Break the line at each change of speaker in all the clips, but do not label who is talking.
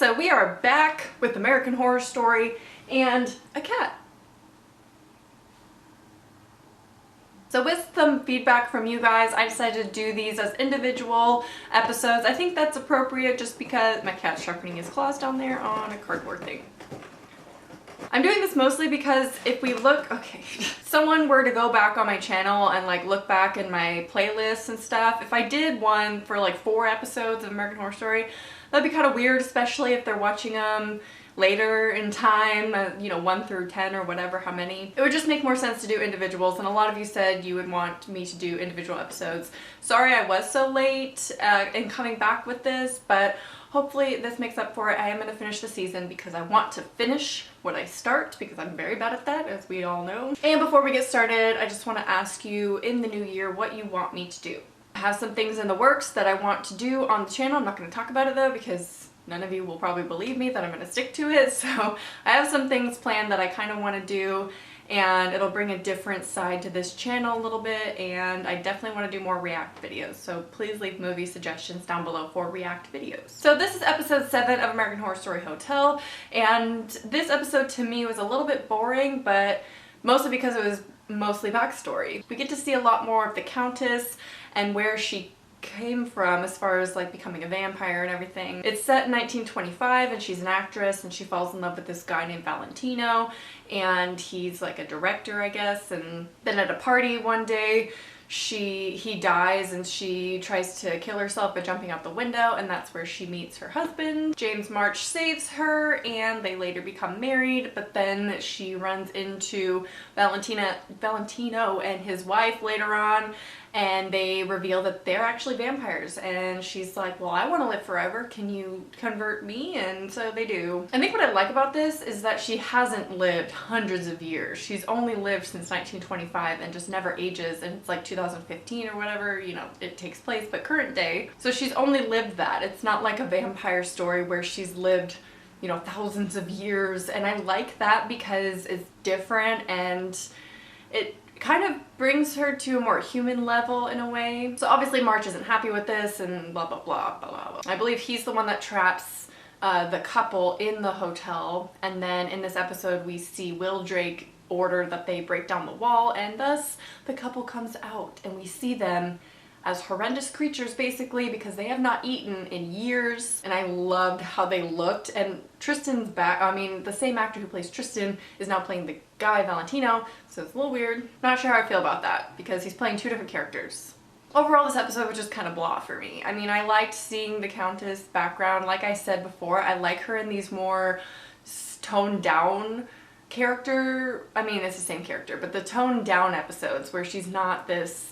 so we are back with American Horror Story and a cat. So with some feedback from you guys, I decided to do these as individual episodes. I think that's appropriate just because my cat's sharpening his claws down there on a cardboard thing. I'm doing this mostly because if we look, someone were to go back on my channel and like look back in my playlists and stuff, if I did one for like 4 episodes of American Horror Story, that'd be kind of weird, especially if they're watching them later in time, 1 through 10 or whatever, how many. It would just make more sense to do individuals, and a lot of you said you would want me to do individual episodes. Sorry I was so late in coming back with this, but hopefully this makes up for it. I am going to finish the season because I want to finish what I start because I'm very bad at that, as we all know. And before we get started, I just want to ask you in the new year what you want me to do. I have some things in the works that I want to do on the channel. I'm not going to talk about it though because none of you will probably believe me that I'm going to stick to it. So I have some things planned that I kind of want to do, and it'll bring a different side to this channel a little bit, and I definitely want to do more react videos. So please leave movie suggestions down below for react videos. So this is episode 7 of American Horror Story Hotel, and this episode to me was a little bit boring, but mostly because it was mostly backstory. We get to see a lot more of the Countess and where she came from as far as like becoming a vampire and everything. It's set in 1925 and she's an actress and she falls in love with this guy named Valentino, and he's like a director, I guess, and then at a party one day he dies and she tries to kill herself by jumping out the window, and that's where she meets her husband. James March saves her and they later become married, but then she runs into Valentino and his wife later on, and they reveal that they're actually vampires, and she's like, well, I want to live forever, can you convert me? And so they do. I think what I like about this is that she hasn't lived hundreds of years. She's only lived since 1925 and just never ages, and it's like 2015 or whatever, it takes place, but current day. So she's only lived that. It's not like a vampire story where she's lived thousands of years, and I like that because it's different and it kind of brings her to a more human level in a way. So obviously March isn't happy with this and blah blah blah blah blah. I believe he's the one that traps the couple in the hotel, and then in this episode we see Will Drake order that they break down the wall, and thus the couple comes out and we see them as horrendous creatures basically because they have not eaten in years, and I loved how they looked. And Tristan's back. I mean, the same actor who plays Tristan is now playing the guy Valentino, so it's a little weird. Not sure how I feel about that because he's playing 2 different characters. Overall, this episode was just kind of blah for me. I mean, I liked seeing the Countess background. Like I said before, I like her in these more toned down character. I mean, it's the same character, but the toned down episodes where she's not this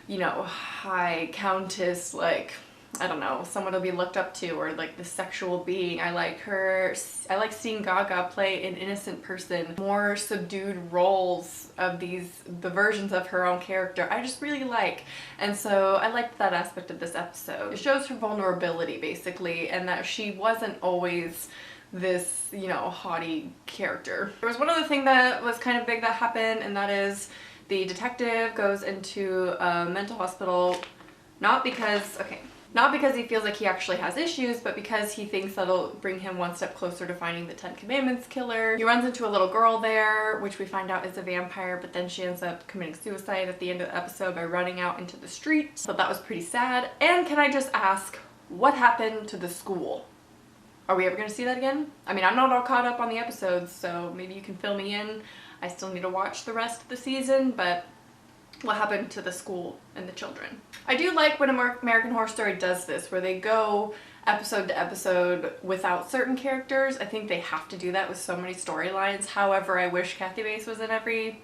high countess, like, I don't know, someone to be looked up to, or like the sexual being. I like her. I like seeing Gaga play an innocent person, more subdued roles of the versions of her own character. I just really like, and so I liked that aspect of this episode. It shows her vulnerability basically, and that she wasn't always this, haughty character. There was one other thing that was kind of big that happened, and that is the detective goes into a mental hospital, not because he feels like he actually has issues, but because he thinks that'll bring him one step closer to finding the 10 Commandments killer. He runs into a little girl there, which we find out is a vampire, but then she ends up committing suicide at the end of the episode by running out into the street. So that was pretty sad. And can I just ask, what happened to the school? Are we ever going to see that again? I mean, I'm not all caught up on the episodes, so maybe you can fill me in. I still need to watch the rest of the season, but what happened to the school and the children? I do like when American Horror Story does this, where they go episode to episode without certain characters. I think they have to do that with so many storylines. However, I wish Kathy Bates was in every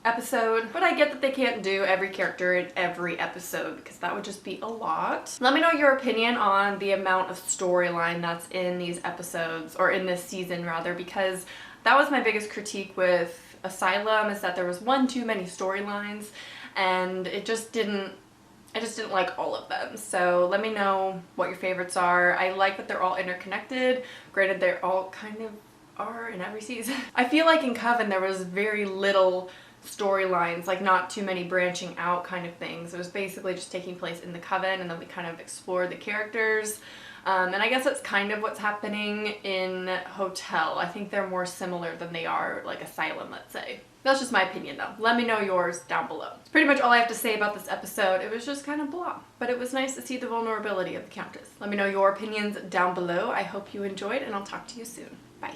episode, but I get that they can't do every character in every episode because that would just be a lot. Let me know your opinion on the amount of storyline that's in these episodes, or in this season rather, because that was my biggest critique with Asylum, is that there was one too many storylines, and I just didn't like all of them. So let me know what your favorites are. I like that they're all interconnected. Granted, they're all kind of are in every season. I feel like in Coven there was very little storylines, like not too many branching out kind of things. It was basically just taking place in the Coven, and then we kind of explored the characters. And I guess that's kind of what's happening in Hotel. I think they're more similar than they are like Asylum, let's say. That's just my opinion though. Let me know yours down below. It's pretty much all I have to say about this episode. It was just kind of blah, but it was nice to see the vulnerability of the Countess. Let me know your opinions down below. I hope you enjoyed, and I'll talk to you soon. Bye.